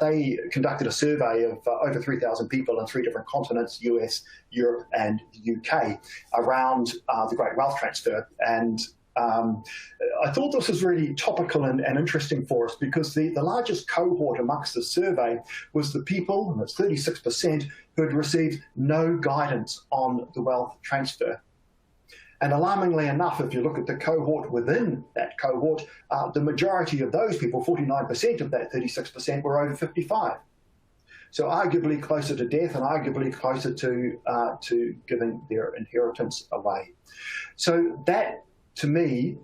They conducted a survey of over 3,000 people in 3 different continents, US, Europe, and UK, around the great wealth transfer. And I thought this was really topical and interesting for us, because the largest cohort amongst the survey was the people, and it's 36%, who had received no guidance on the wealth transfer. And alarmingly enough, if you look at the cohort within that cohort, the majority of those people, 49% of that 36%, were over 55. So arguably closer to death, and arguably closer to giving their inheritance away. So that, to me,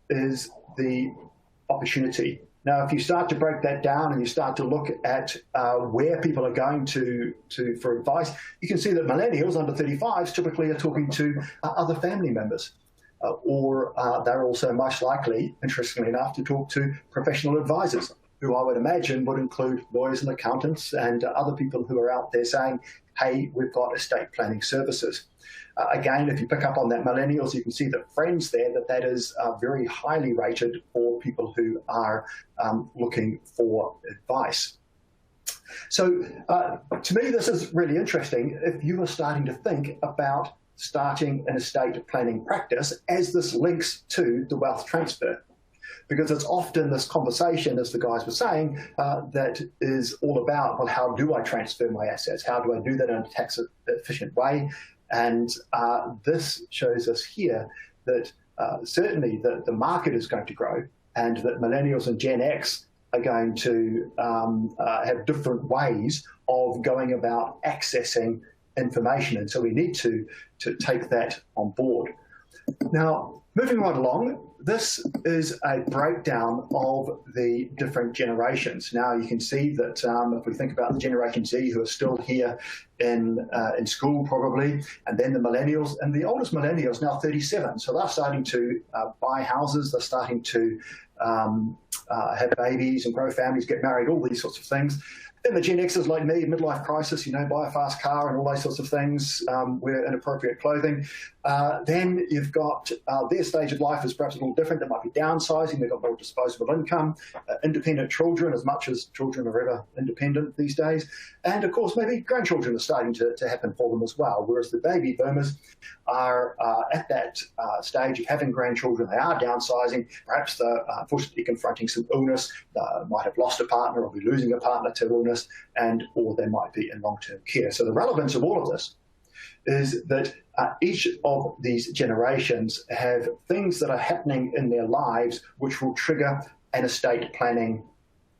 is the opportunity. Now, if you start to break that down and you start to look at where people are going to for advice, you can see that millennials under 35s typically are talking to other family members, or they're also most likely, interestingly enough, to talk to professional advisors, who I would imagine would include lawyers and accountants and other people who are out there saying, hey, we've got estate planning services. Again, if you pick up on that millennials, you can see the friends there, that is very highly rated for people who are looking for advice. So to me, this is really interesting if you are starting to think about starting an estate planning practice as this links to the wealth transfer. Because it's often this conversation, as the guys were saying, that is all about, well, how do I transfer my assets? How do I do that in a tax-efficient way? And this shows us here that certainly the market is going to grow, and that millennials and Gen X are going to have different ways of going about accessing information. And so we need to take that on board. Now, moving right along, this is a breakdown of the different generations. Now, you can see that if we think about the Generation Z, who are still here in school probably, and then the millennials, and the oldest millennials now 37. So they're starting to buy houses, they're starting to have babies and grow families, get married, all these sorts of things. Then the Gen Xers like me, midlife crisis, buy a fast car and all those sorts of things, wear inappropriate clothing. Then you've got their stage of life is perhaps a little different. They might be downsizing, they've got more disposable income, independent children, as much as children are ever independent these days. And of course, maybe grandchildren are starting to happen for them as well, whereas the baby boomers are at that stage of having grandchildren. They are downsizing. Perhaps they're unfortunately confronting some illness, might have lost a partner or be losing a partner to illness, or they might be in long-term care. So the relevance of all of this is that each of these generations have things that are happening in their lives which will trigger an estate planning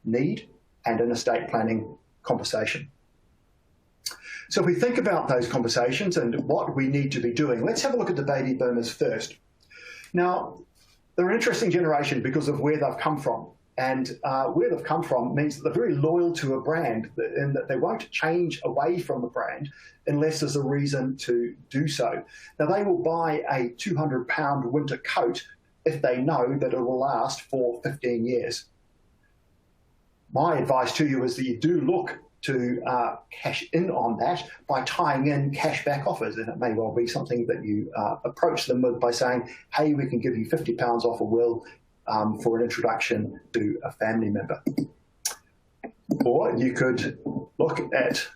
need and an estate planning conversation. So if we think about those conversations and what we need to be doing, let's have a look at the baby boomers first. Now, they're an interesting generation because of where they've come from. And where they've come from means that they're very loyal to a brand in that they won't change away from the brand unless there's a reason to do so. Now, they will buy a £200 winter coat if they know that it will last for 15 years. My advice to you is that you do look to cash in on that by tying in cashback offers. And it may well be something that you approach them with by saying, hey, we can give you £50 off a will for an introduction to a family member. Or you could look at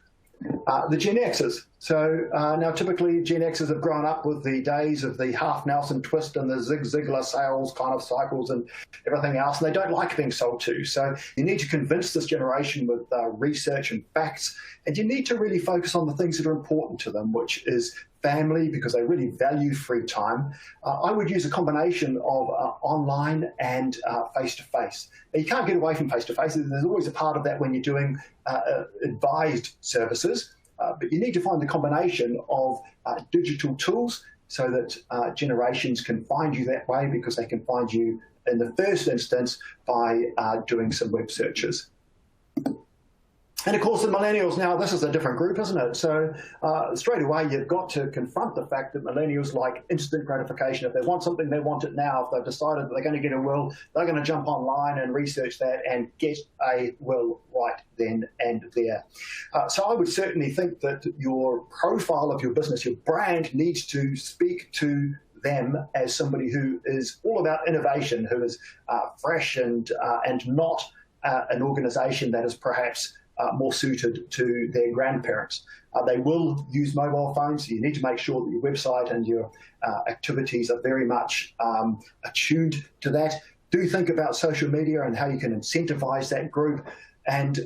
the Gen Xers. So now typically Gen Xers have grown up with the days of the half Nelson twist and the Zig Ziglar sales kind of cycles and everything else, and they don't like being sold to. So you need to convince this generation with research and facts, and you need to really focus on the things that are important to them, which is family, because they really value free time. I would use a combination of online and face-to-face. You can't get away from face-to-face. There's always a part of that when you're doing advised services, but you need to find the combination of digital tools so that generations can find you that way, because they can find you in the first instance by doing some web searches. And of course, the millennials now, this is a different group, isn't it? So straight away, you've got to confront the fact that millennials like instant gratification. If they want something, they want it now. If they've decided that they're going to get a will, they're going to jump online and research that and get a will right then and there. So I would certainly think that your profile of your business, your brand, needs to speak to them as somebody who is all about innovation, who is fresh and not an organization that is perhaps more suited to their grandparents. They will use mobile phones, so you need to make sure that your website and your activities are very much attuned to that. Do think about social media and how you can incentivize that group. And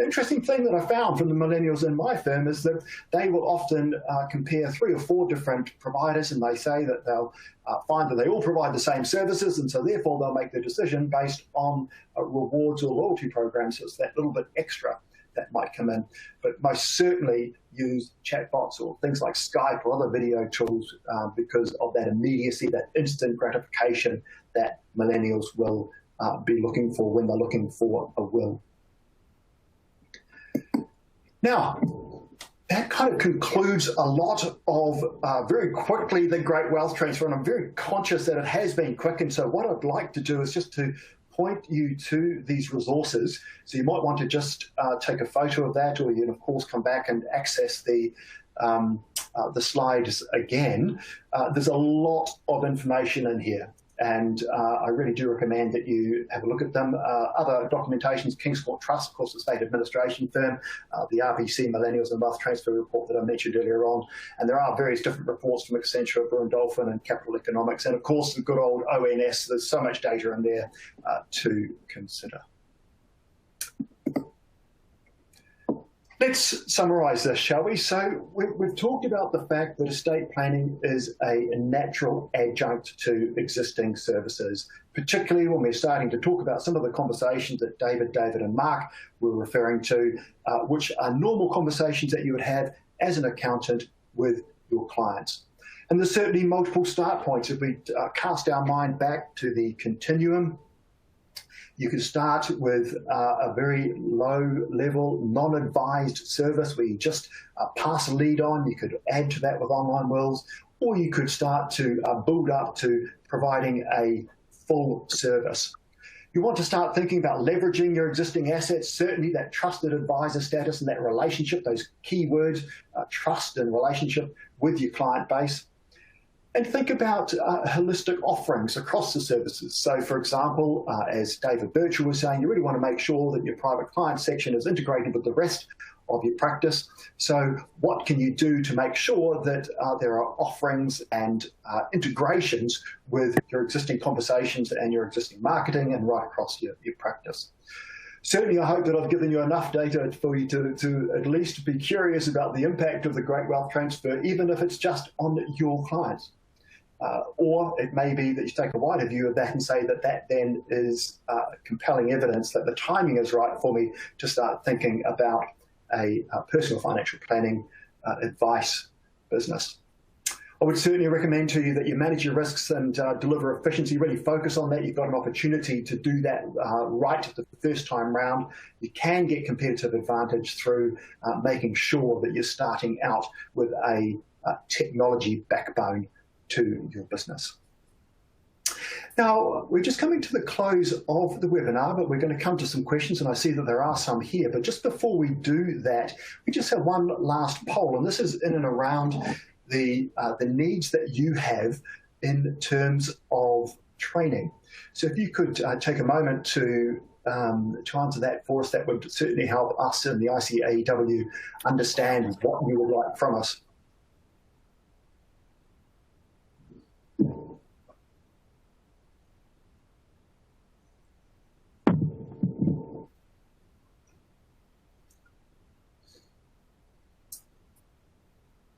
interesting thing that I found from the millennials in my firm is that they will often compare 3 or 4 different providers, and they say that they'll find that they all provide the same services, and so therefore they'll make their decision based on rewards or loyalty programs. So it's that little bit extra that might come in. But most certainly use chatbots or things like Skype or other video tools because of that immediacy, that instant gratification that millennials will be looking for when they're looking for a will. Now, that kind of concludes a lot of, very quickly, the great wealth transfer, and I'm very conscious that it has been quick, and so what I'd like to do is just to point you to these resources. So you might want to just take a photo of that, or you can, of course, come back and access the slides again. There's a lot of information in here, and I really do recommend that you have a look at them. Other documentations, King's Court Trust, of course, the state administration firm, the RBC Millennials and Wealth Transfer report that I mentioned earlier on, and there are various different reports from Accenture, Bruin Dolphin, and Capital Economics, and of course the good old ONS. There's so much data in there to consider. Let's summarise this, shall we? So we've talked about the fact that estate planning is a natural adjunct to existing services, particularly when we're starting to talk about some of the conversations that David, and Mark were referring to, which are normal conversations that you would have as an accountant with your clients. And there's certainly multiple start points. If we cast our mind back to the continuum, you can start with a very low-level, non-advised service where you just pass a lead on. You could add to that with online wills, or you could start to build up to providing a full service. You want to start thinking about leveraging your existing assets, certainly that trusted advisor status and that relationship, those key words, trust and relationship with your client base. And think about holistic offerings across the services. So, for example, as David Birchall was saying, you really want to make sure that your private client section is integrated with the rest of your practice. So what can you do to make sure that there are offerings and integrations with your existing conversations and your existing marketing and right across your practice? Certainly, I hope that I've given you enough data for you to at least be curious about the impact of the Great Wealth Transfer, even if it's just on your clients. Or it may be that you take a wider view of that and say that that then is compelling evidence that the timing is right for me to start thinking about a personal financial planning advice business. I would certainly recommend to you that you manage your risks and deliver efficiency. Really focus on that. You've got an opportunity to do that right the first time round. You can get competitive advantage through making sure that you're starting out with a technology backbone to your business. Now, we're just coming to the close of the webinar, but we're going to come to some questions, and I see that there are some here. But just before we do that, we just have one last poll, and this is in and around the needs that you have in terms of training. So if you could take a moment to answer that for us, that would certainly help us in the ICAEW understand what you would like from us.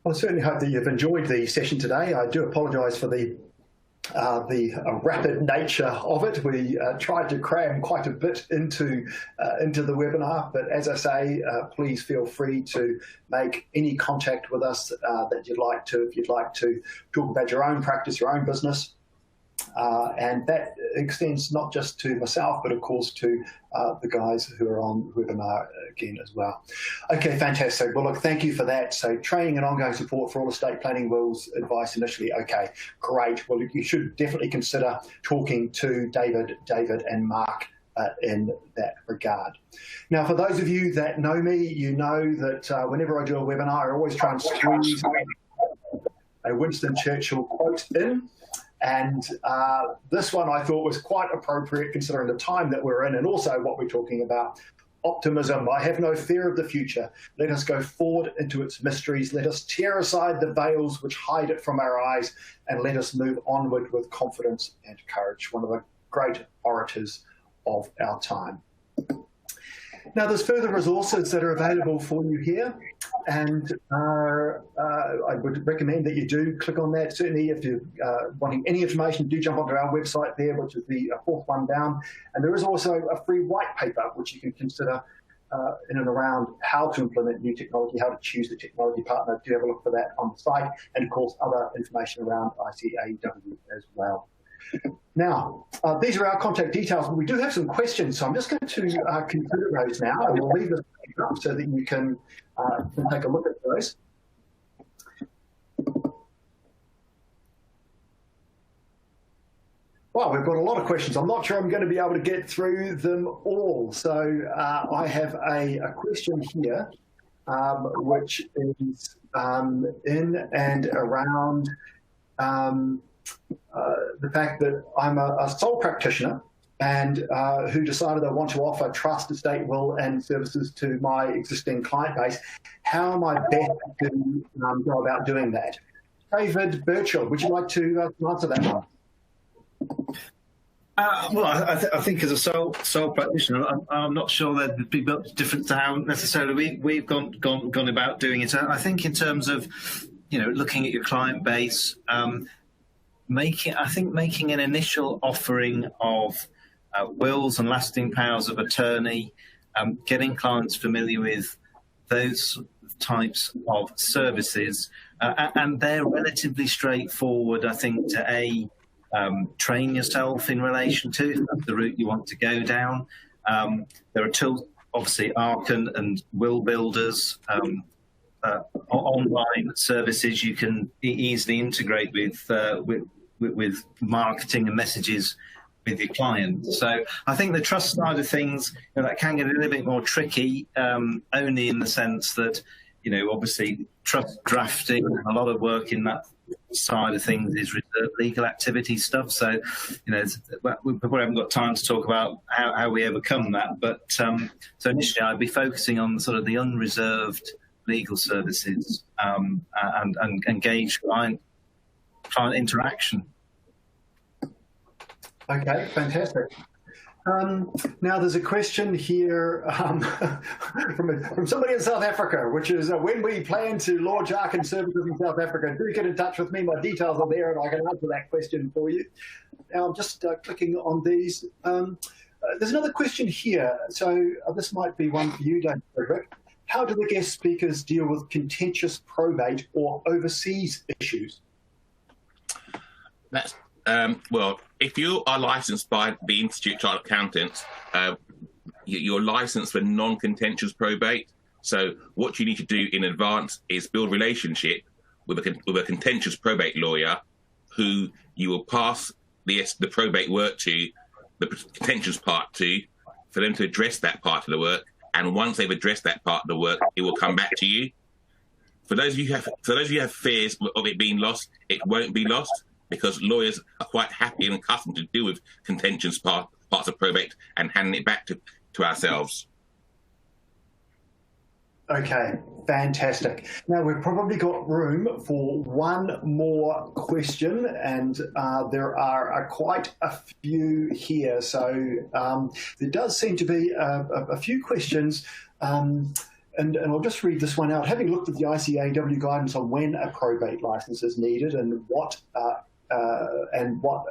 I certainly hope that you've enjoyed the session today. I do apologise for the rapid nature of it. We tried to cram quite a bit into the webinar, but as I say, please feel free to make any contact with us that you'd like to, if you'd like to talk about your own practice, your own business. And that extends not just to myself, but of course to the guys who are on the webinar again as well. Okay, fantastic. Well, look, thank you for that. So training and ongoing support for all estate planning wills advice initially. Okay, great. Well, you should definitely consider talking to David, and Mark in that regard. Now, for those of you that know me, you know that whenever I do a webinar, I always try and squeeze a Winston Churchill quote in. And this one I thought was quite appropriate considering the time that we're in and also what we're talking about. Optimism. I have no fear of the future. Let us go forward into its mysteries. Let us tear aside the veils which hide it from our eyes, and let us move onward with confidence and courage. One of the great orators of our time. Now, there's further resources that are available for you here, and I would recommend that you do click on that. Certainly, if you're wanting any information, do jump onto our website there, which is the fourth one down. And there is also a free white paper, which you can consider in and around how to implement new technology, how to choose the technology partner. Do have a look for that on the site, and of course, other information around ICAEW as well. Now, these are our contact details, but we do have some questions, so I'm just going to consider those now, and we'll leave this up so that you can take a look at those. Well, we've got a lot of questions. I'm not sure I'm going to be able to get through them all. So I have a question here, which is in and around the fact that I'm a sole practitioner and who decided I want to offer trust, estate, will and services to my existing client base. How am I best to go about doing that? David Birchall, would you like to answer that one?
Well, I think as a sole practitioner, I'm not sure there'd be much difference to how necessarily we've gone about doing it. I think in terms of, looking at your client base, making an initial offering of wills and lasting powers of attorney, getting clients familiar with those types of services, and they're relatively straightforward, I think, to train yourself in relation to, if that's the route you want to go down. There are tools, obviously, Arken and Will Builders, online services you can easily integrate with marketing and messages with your clients. So I think the trust side of things, that can get a little bit more tricky, only in the sense that, obviously trust drafting, a lot of work in that side of things is reserved legal activity stuff. So, we probably haven't got time to talk about how we overcome that. But so initially I'd be focusing on sort of the unreserved legal services and engage client interaction.
Okay, fantastic. Now, there's a question here from somebody in South Africa, which is when we plan to launch Arken services in South Africa, do get in touch with me. My details are there, and I can answer that question for you. Now, I'm just clicking on these. There's another question here. So this might be one for you, David Frederick. How do the guest speakers deal with contentious probate or overseas issues?
That's well, if you are licensed by the Institute of Chartered Accountants, you're licensed for non-contentious probate. So what you need to do in advance is build a relationship with a contentious probate lawyer who you will pass the probate work to, the contentious part to, for them to address that part of the work. And once they've addressed that part of the work, it will come back to you. For those of you who have fears of it being lost, it won't be lost, because lawyers are quite happy and accustomed to deal with contentious parts of probate and handing it back to ourselves.
Okay, fantastic. Now, we've probably got room for one more question, and there are quite a few here. So there does seem to be a few questions. And I'll just read this one out. Having looked at the ICAEW guidance on when a probate license is needed and what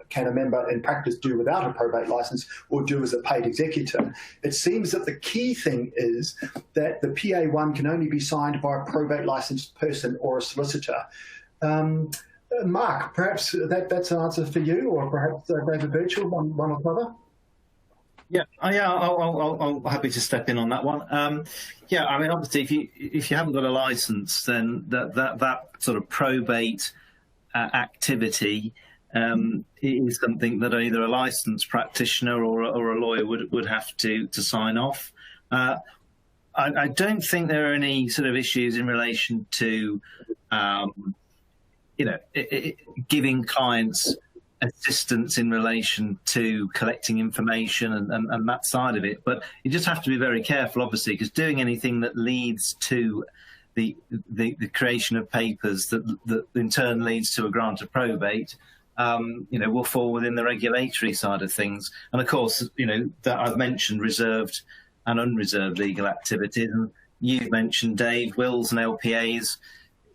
can a member in practice do without a probate license or do as a paid executor, it seems that the key thing is that the PA1 can only be signed by a probate licensed person or a solicitor. Mark, perhaps that's an answer for you, or perhaps David Birchall, one or other.
Yeah, I'll happy to step in on that one. Yeah, I mean, obviously, if you haven't got a license, then that sort of probate activity is something that either a licensed practitioner or a lawyer would have to sign off. I don't think there are any sort of issues in relation to giving clients assistance in relation to collecting information and that side of it, but you just have to be very careful, obviously, because doing anything that leads to the creation of papers that in turn leads to a grant of probate, will fall within the regulatory side of things. And of course, that I've mentioned reserved and unreserved legal activities, and you've mentioned, Dave, wills and LPAs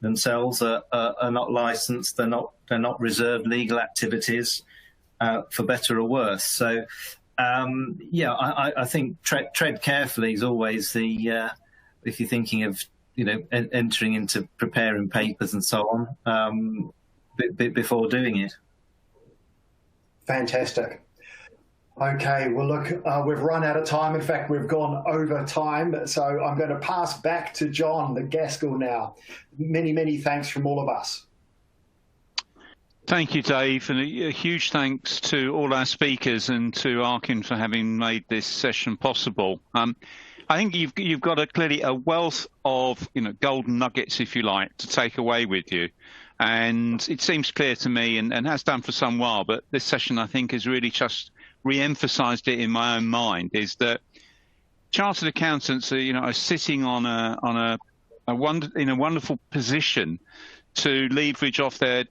themselves are not licensed. They're not reserved legal activities, for better or worse. So, I think tread carefully is always if you're thinking of entering into preparing papers and so on before doing it.
Fantastic. Okay, well, look, we've run out of time. In fact, we've gone over time. So I'm going to pass back to John, the Gaskell now. Many, many thanks from all of us.
Thank you, Dave, and a huge thanks to all our speakers and to Arken for having made this session possible. I think you've got clearly a wealth of golden nuggets, if you like, to take away with you. And it seems clear to me, and has done for some while, but this session I think has really just re-emphasised it in my own mind, is that chartered accountants are sitting on a wonderful position to leverage off their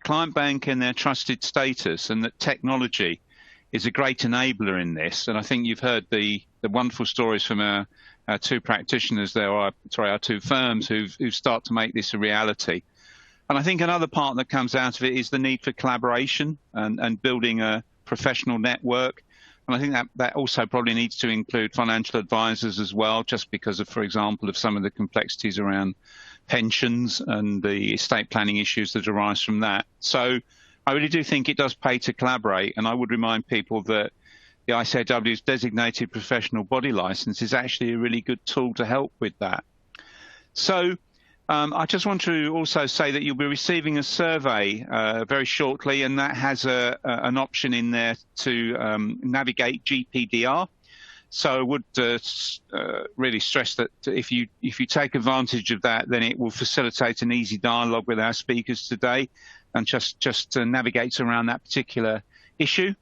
client bank and their trusted status, and that technology is a great enabler in this. And I think you've heard the wonderful stories from our two practitioners there, our two firms who start to make this a reality. And I think another part that comes out of it is the need for collaboration and building a professional network. And I think that also probably needs to include financial advisors as well, just because of, for example, of some of the complexities around pensions and the estate planning issues that arise from that. So I really do think it does pay to collaborate. And I would remind people that the ICAEW's designated professional body license is actually a really good tool to help with that. So I just want to also say that you'll be receiving a survey very shortly, and that has an option in there to navigate GPDR. So I would really stress that if you take advantage of that, then it will facilitate an easy dialogue with our speakers today, and just navigates around that particular issue.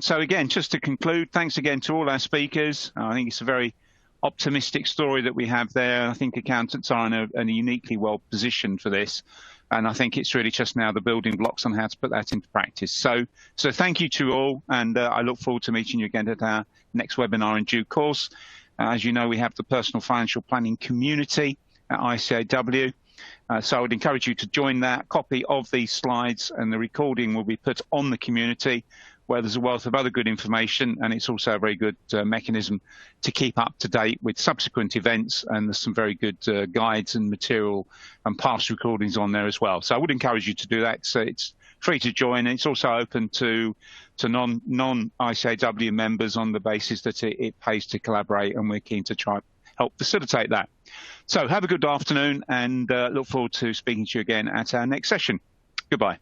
So again, just to conclude, thanks again to all our speakers. I think it's a very optimistic story that we have there. I think accountants are in a uniquely well positioned for this, and I think it's really just now the building blocks on how to put that into practice. So thank you to all, and I look forward to meeting you again at our next webinar in due course. As you know, we have the personal financial planning community at ICAEW, so I would encourage you to join that. Copy of these slides and the recording will be put on the community, where there's a wealth of other good information, and it's also a very good mechanism to keep up to date with subsequent events, and there's some very good guides and material and past recordings on there as well. So I would encourage you to do that. So it's free to join. It's also open to non-ICAEW members on the basis that it pays to collaborate, and we're keen to try help facilitate that. So have a good afternoon, and look forward to speaking to you again at our next session. Goodbye.